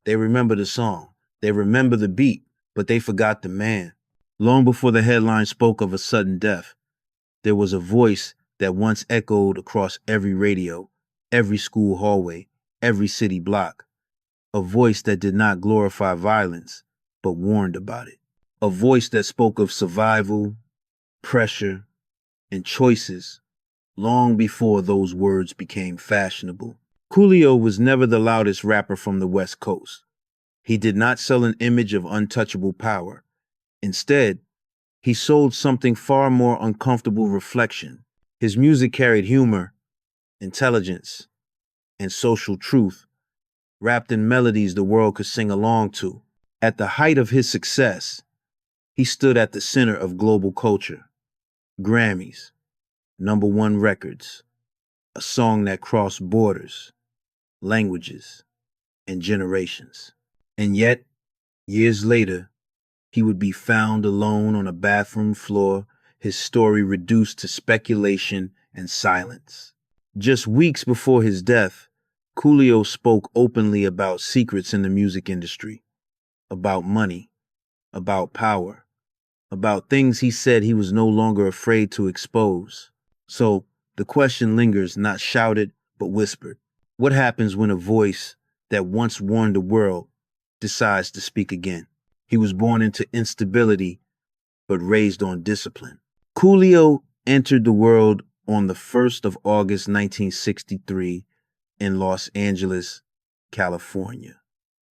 They remember the song. They remember the beat, but they forgot the man. Long before the headline spoke of a sudden death, there was a voice that once echoed across every radio, every school hallway, every city block. A voice that did not glorify violence, but warned about it. A voice that spoke of survival, pressure, and choices long before those words became fashionable. Coolio was never the loudest rapper from the West Coast. He did not sell an image of untouchable power. Instead, he sold something far more uncomfortable: reflection. His music carried humor, intelligence, and social truth, wrapped in melodies the world could sing along to. At the height of his success, he stood at the center of global culture. Grammys, #1 records, a song that crossed borders, languages, and generations. And yet, years later, he would be found alone on a bathroom floor, his story reduced to speculation and silence. Just weeks before his death, Coolio spoke openly about secrets in the music industry, about money, about power, about things he said he was no longer afraid to expose. So the question lingers, not shouted, but whispered. What happens when a voice that once warned the world decides to speak again? He was born into instability, but raised on discipline. Coolio entered the world on the 1st of August 1963 in Los Angeles, California.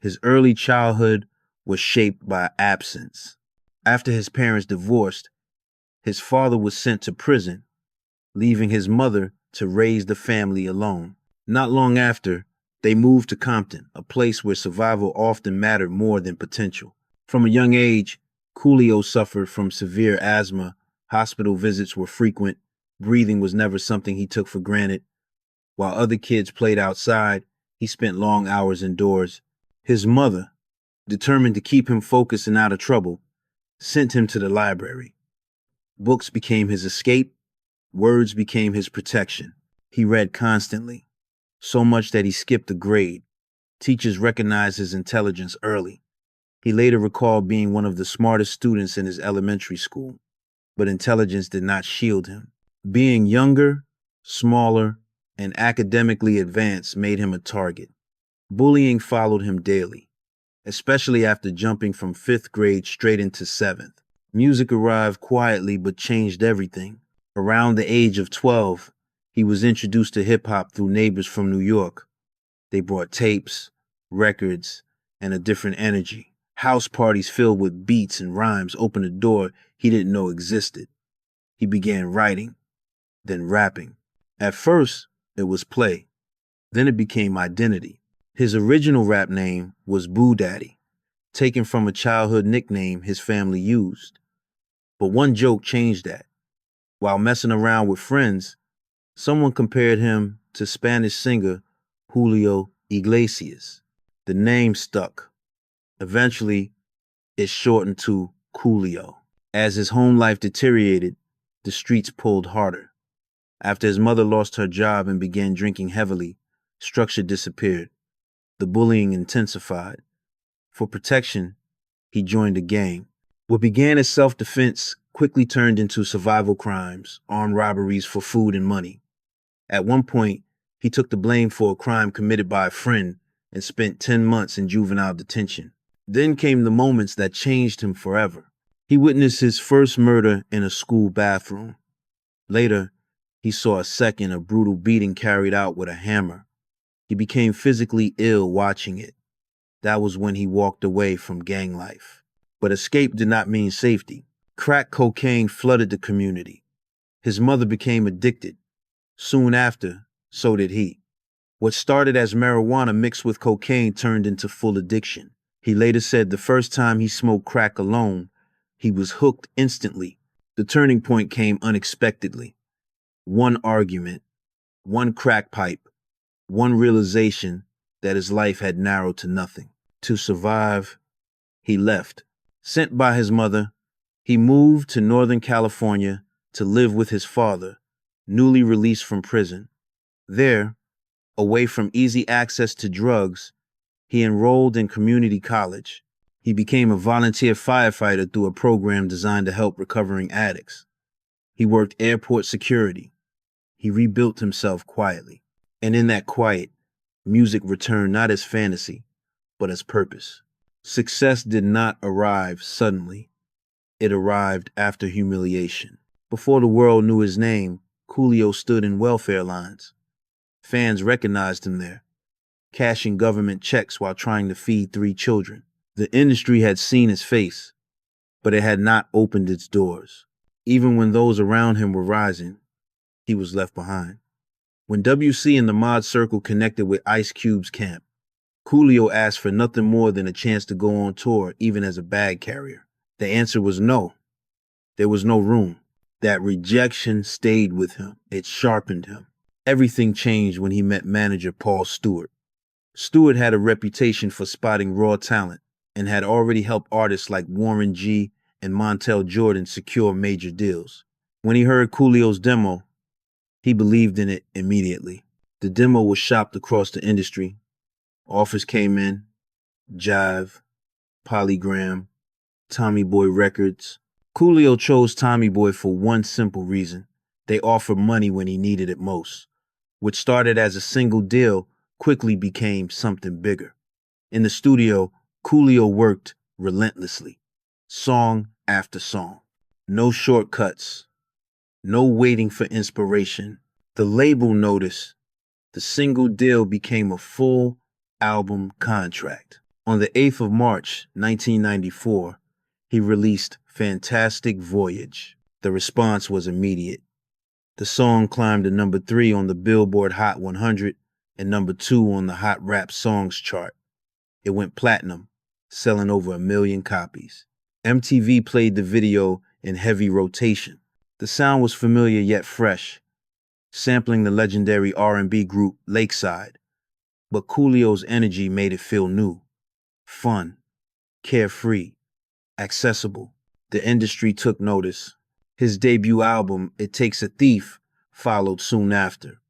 His early childhood was shaped by absence. After his parents divorced, his father was sent to prison, leaving his mother to raise the family alone. Not long after, they moved to Compton, a place where survival often mattered more than potential. From a young age, Coolio suffered from severe asthma. Hospital visits were frequent. Breathing was never something he took for granted. While other kids played outside, he spent long hours indoors. His mother, determined to keep him focused and out of trouble, sent him to the library. Books became his escape. Words became his protection. He read constantly, so much that he skipped a grade. Teachers recognized his intelligence early. He later recalled being one of the smartest students in his elementary school, but intelligence did not shield him. Being younger, smaller, and academically advanced made him a target. Bullying followed him daily, especially after jumping from 5th grade straight into 7th. Music arrived quietly but changed everything. Around the age of 12, he was introduced to hip-hop through neighbors from New York. They brought tapes, records, and a different energy. House parties filled with beats and rhymes opened a door he didn't know existed. He began writing, then rapping. At first, it was play. Then it became identity. His original rap name was Boo Daddy, taken from a childhood nickname his family used. But one joke changed that. While messing around with friends, someone compared him to Spanish singer Julio Iglesias. The name stuck. Eventually, it shortened to Coolio. As his home life deteriorated, the streets pulled harder. After his mother lost her job and began drinking heavily, structure disappeared. The bullying intensified. For protection, he joined a gang. What began as self-defense quickly turned into survival crimes, armed robberies for food and money. At one point, he took the blame for a crime committed by a friend and spent 10 months in juvenile detention. Then came the moments that changed him forever. He witnessed his first murder in a school bathroom. Later, he saw a second, a brutal beating carried out with a hammer. He became physically ill watching it. That was when he walked away from gang life. But escape did not mean safety. Crack cocaine flooded the community. His mother became addicted. Soon after, so did he. What started as marijuana mixed with cocaine turned into full addiction. He later said the first time he smoked crack alone, he was hooked instantly. The turning point came unexpectedly. One argument, one crack pipe, one realization that his life had narrowed to nothing. To survive, he left. Sent by his mother, he moved to Northern California to live with his father, newly released from prison. There, away from easy access to drugs, He enrolled in community college. He became a volunteer firefighter through a program designed to help recovering addicts. He worked airport security. He rebuilt himself quietly. And in that quiet, music returned not as fantasy, but as purpose. Success did not arrive suddenly. It arrived after humiliation. Before the world knew his name, Coolio stood in welfare lines. Fans recognized him there, cashing government checks while trying to feed 3 children. The industry had seen his face, but it had not opened its doors. Even when those around him were rising, he was left behind. When WC and the mod circle connected with Ice Cube's camp, Coolio asked for nothing more than a chance to go on tour, even as a bag carrier. The answer was no. There was no room. That rejection stayed with him. It sharpened him. Everything changed when he met manager Paul Stewart. Stewart had a reputation for spotting raw talent and had already helped artists like Warren G. and Montel Jordan secure major deals. When he heard Coolio's demo, he believed in it immediately. The demo was shopped across the industry. Offers came in: Jive, Polygram, Tommy Boy Records. Coolio chose Tommy Boy for one simple reason: they offered money when he needed it most. What started as a single deal quickly became something bigger. In the studio, Coolio worked relentlessly, song after song. No shortcuts, no waiting for inspiration. The label noticed. The single deal became a full album contract. On the 8th of March, 1994, he released Fantastic Voyage. The response was immediate. The song climbed to number 3 on the Billboard Hot 100 and number 2 on the Hot Rap Songs chart. It went platinum, selling over 1 million copies. MTV played the video in heavy rotation. The sound was familiar yet fresh, sampling the legendary R&B group Lakeside. But Coolio's energy made it feel new, fun, carefree, accessible. The industry took notice. His debut album, It Takes a Thief, followed soon after,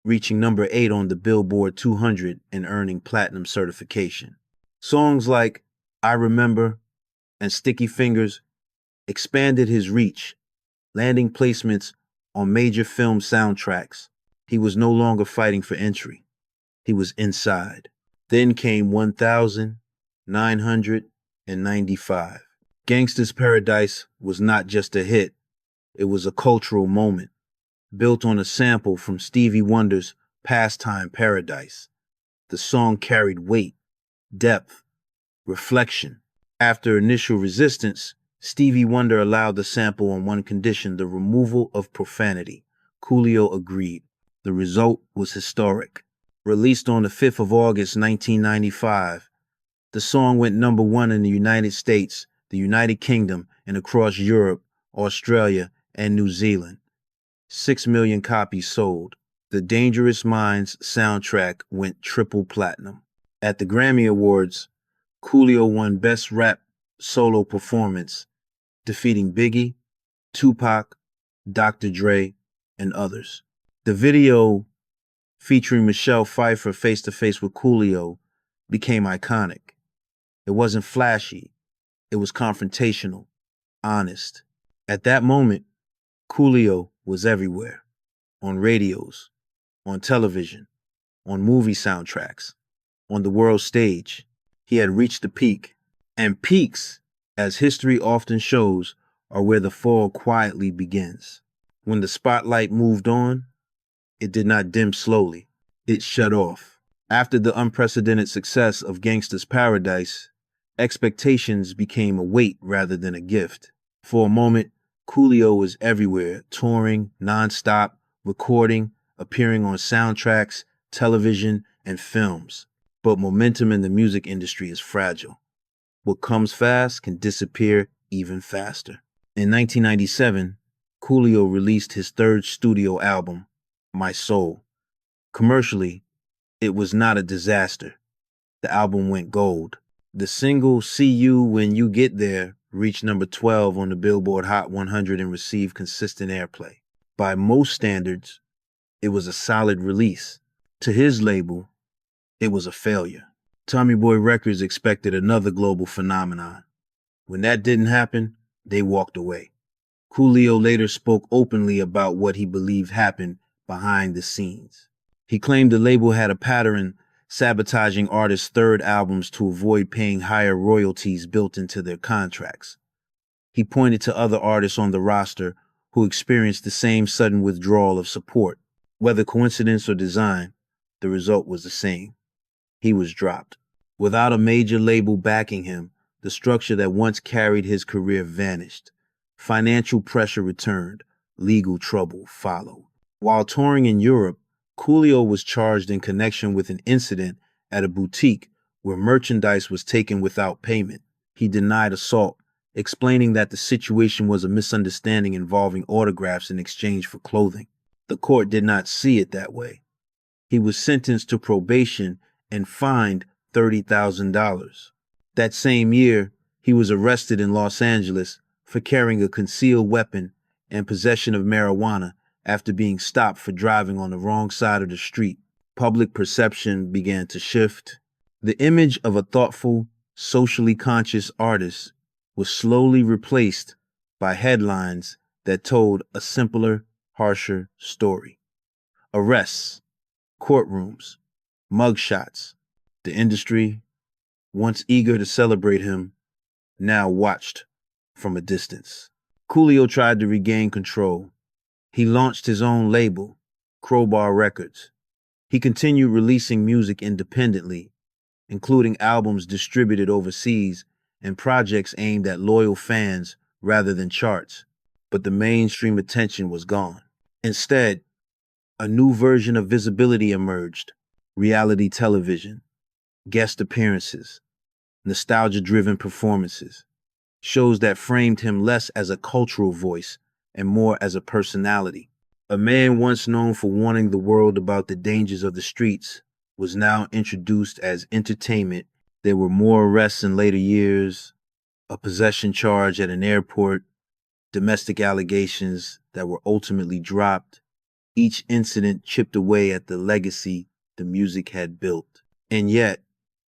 reaching number 8 on the Billboard 200 and earning platinum certification. Songs like I Remember and Sticky Fingers expanded his reach, landing placements on major film soundtracks. He was no longer fighting for entry. He was inside. Then came 1995. Gangsta's Paradise was not just a hit, it was a cultural moment, built on a sample from Stevie Wonder's Pastime Paradise. The song carried weight, depth, reflection. After initial resistance, Stevie Wonder allowed the sample on one condition: the removal of profanity. Coolio agreed. The result was historic. Released on the 5th of August, 1995, the song went number 1 in the United States, the United Kingdom, and across Europe, Australia, and New Zealand. 6 million copies sold. The Dangerous Minds soundtrack went triple platinum. At the Grammy Awards, Coolio won Best Rap Solo Performance, defeating Biggie, Tupac, Dr. Dre, and others. The video, featuring Michelle Pfeiffer face-to-face with Coolio, became iconic. It wasn't flashy. It was confrontational, honest. At that moment, Coolio was everywhere. On radios, on television, on movie soundtracks, on the world stage. He had reached the peak. And peaks, as history often shows, are where the fall quietly begins. When the spotlight moved on, it did not dim slowly. It shut off. After the unprecedented success of Gangsta's Paradise, expectations became a weight rather than a gift. For a moment, Coolio was everywhere, touring, nonstop, recording, appearing on soundtracks, television, and films. But momentum in the music industry is fragile. What comes fast can disappear even faster. In 1997, Coolio released his 3rd studio album, My Soul. Commercially, it was not a disaster. The album went gold. The single See You When You Get There reached number 12 on the Billboard Hot 100 and received consistent airplay. By most standards, it was a solid release. To his label, it was a failure. Tommy Boy Records expected another global phenomenon. When that didn't happen, they walked away. Coolio later spoke openly about what he believed happened behind the scenes. He claimed the label had a pattern sabotaging artists' third albums to avoid paying higher royalties built into their contracts. He pointed to other artists on the roster who experienced the same sudden withdrawal of support. Whether coincidence or design, the result was the same. He was dropped. Without a major label backing him, the structure that once carried his career vanished. Financial pressure returned. Legal trouble followed. While touring in Europe, Coolio was charged in connection with an incident at a boutique where merchandise was taken without payment. He denied assault, explaining that the situation was a misunderstanding involving autographs in exchange for clothing. The court did not see it that way. He was sentenced to probation and fined $30,000. That same year, he was arrested in Los Angeles for carrying a concealed weapon and possession of marijuana after being stopped for driving on the wrong side of the street. Public perception began to shift. The image of a thoughtful, socially conscious artist was slowly replaced by headlines that told a simpler, harsher story. Arrests, courtrooms, mugshots. The industry, once eager to celebrate him, now watched from a distance. Coolio tried to regain control. He launched his own label, Crowbar Records. He continued releasing music independently, including albums distributed overseas and projects aimed at loyal fans rather than charts. But the mainstream attention was gone. Instead, a new version of visibility emerged: reality television, guest appearances, nostalgia-driven performances, shows that framed him less as a cultural voice and more as a personality. A man once known for warning the world about the dangers of the streets was now introduced as entertainment. There were more arrests in later years, a possession charge at an airport, domestic allegations that were ultimately dropped. Each incident chipped away at the legacy the music had built. And yet,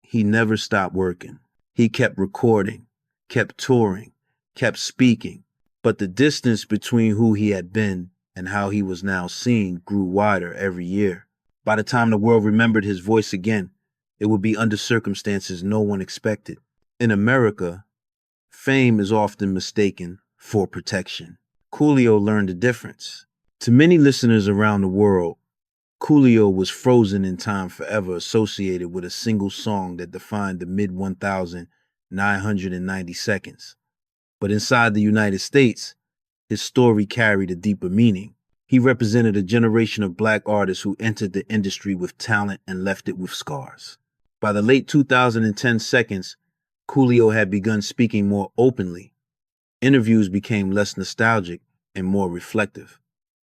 he never stopped working. He kept recording, kept touring, kept speaking. But the distance between who he had been and how he was now seen grew wider every year. By the time the world remembered his voice again, it would be under circumstances no one expected. In America, fame is often mistaken for protection. Coolio learned the difference. To many listeners around the world, Coolio was frozen in time, forever associated with a single song that defined the mid-1990 seconds. But inside the United States, his story carried a deeper meaning. He represented a generation of black artists who entered the industry with talent and left it with scars. By the late 2010 seconds, Coolio had begun speaking more openly. Interviews became less nostalgic and more reflective.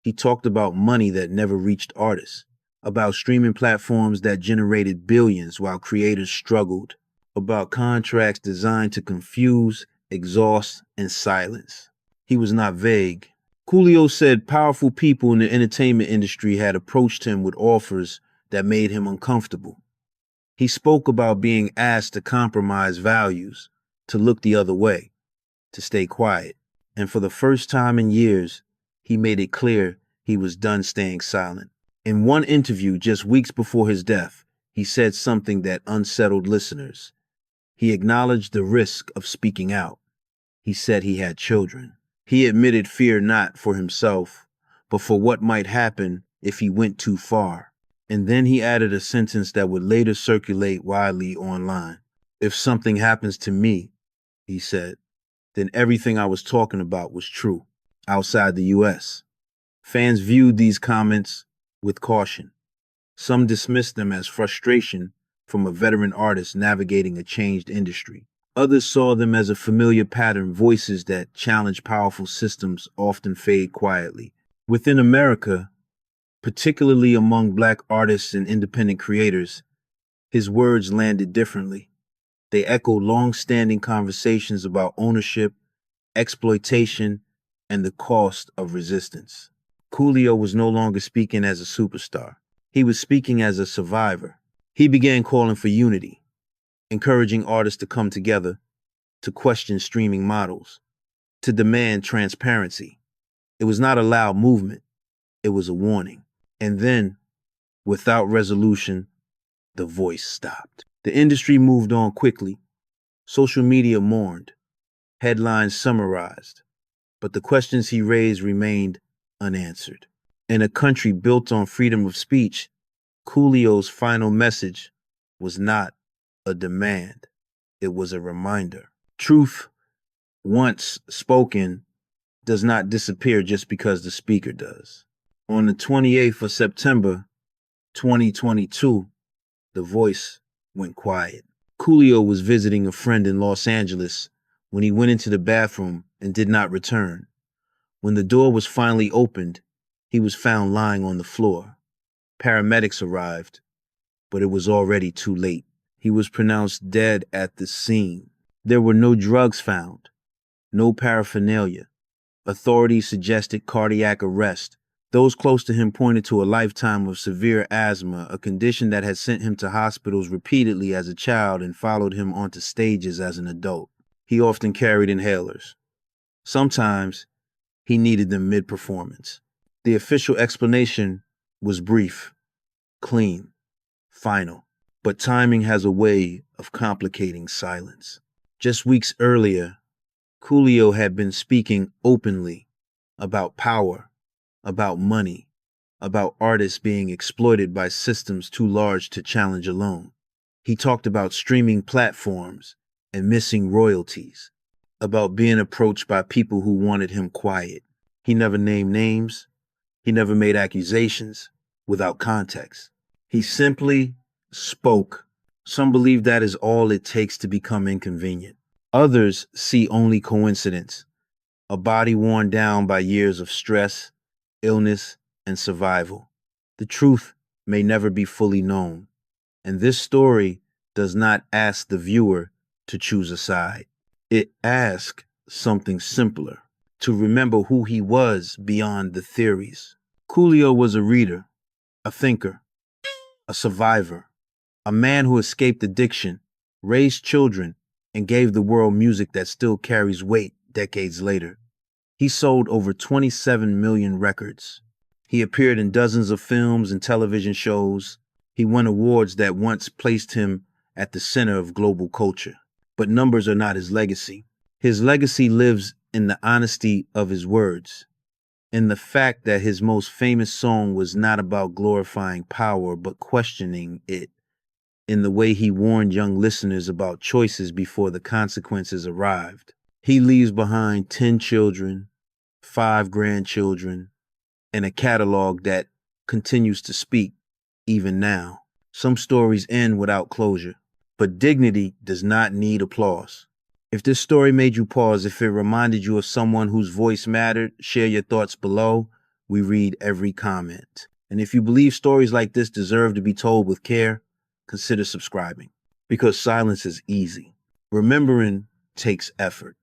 He talked about money that never reached artists, about streaming platforms that generated billions while creators struggled, about contracts designed to confuse, exhaust, and silence. He was not vague. Coolio said powerful people in the entertainment industry had approached him with offers that made him uncomfortable. He spoke about being asked to compromise values, to look the other way, to stay quiet. And for the first time in years, he made it clear he was done staying silent. In one interview just weeks before his death, he said something that unsettled listeners. He acknowledged the risk of speaking out. He said he had children. He admitted fear not for himself, but for what might happen if he went too far. And then he added a sentence that would later circulate widely online. If something happens to me, he said, then everything I was talking about was true. Outside the U.S., fans viewed these comments with caution. Some dismissed them as frustration from a veteran artist navigating a changed industry. Others saw them as a familiar pattern. Voices that challenge powerful systems often fade quietly. Within America, particularly among black artists and independent creators, his words landed differently. They echoed long-standing conversations about ownership, exploitation, and the cost of resistance. Coolio was no longer speaking as a superstar. He was speaking as a survivor. He began calling for unity, encouraging artists to come together, to question streaming models, to demand transparency. It was not a loud movement, it was a warning. And then, without resolution, the voice stopped. The industry moved on quickly. Social media mourned. Headlines summarized. But the questions he raised remained unanswered. In a country built on freedom of speech, Coolio's final message was not a demand. It was a reminder. Truth, once spoken, does not disappear just because the speaker does. On the 28th of September, 2022, the voice went quiet. Coolio was visiting a friend in Los Angeles when he went into the bathroom and did not return. When the door was finally opened, he was found lying on the floor. Paramedics arrived, but it was already too late. He was pronounced dead at the scene. There were no drugs found, no paraphernalia. Authorities suggested cardiac arrest. Those close to him pointed to a lifetime of severe asthma, a condition that had sent him to hospitals repeatedly as a child and followed him onto stages as an adult. He often carried inhalers. Sometimes he needed them mid-performance. The official explanation was brief, clean, final. But timing has a way of complicating silence. Just weeks earlier, Coolio had been speaking openly about power, about money, about artists being exploited by systems too large to challenge alone. He talked about streaming platforms and missing royalties, about being approached by people who wanted him quiet. He never named names. He never made accusations without context. He simply spoke. Some believe that is all it takes to become inconvenient. Others see only coincidence, a body worn down by years of stress, illness, and survival. The truth may never be fully known, and this story does not ask the viewer to choose a side. It asks something simpler, to remember who he was beyond the theories. Coolio was a reader, a thinker, a survivor, a man who escaped addiction, raised children, and gave the world music that still carries weight decades later. He sold over 27 million records. He appeared in dozens of films and television shows. He won awards that once placed him at the center of global culture. But numbers are not his legacy. His legacy lives in the honesty of his words, in the fact that his most famous song was not about glorifying power, but questioning it, in the way he warned young listeners about choices before the consequences arrived. He leaves behind 10 children, 5 grandchildren, and a catalog that continues to speak even now. Some stories end without closure, but dignity does not need applause. If this story made you pause, if it reminded you of someone whose voice mattered, share your thoughts below. We read every comment. And if you believe stories like this deserve to be told with care, consider subscribing. Because silence is easy. Remembering takes effort.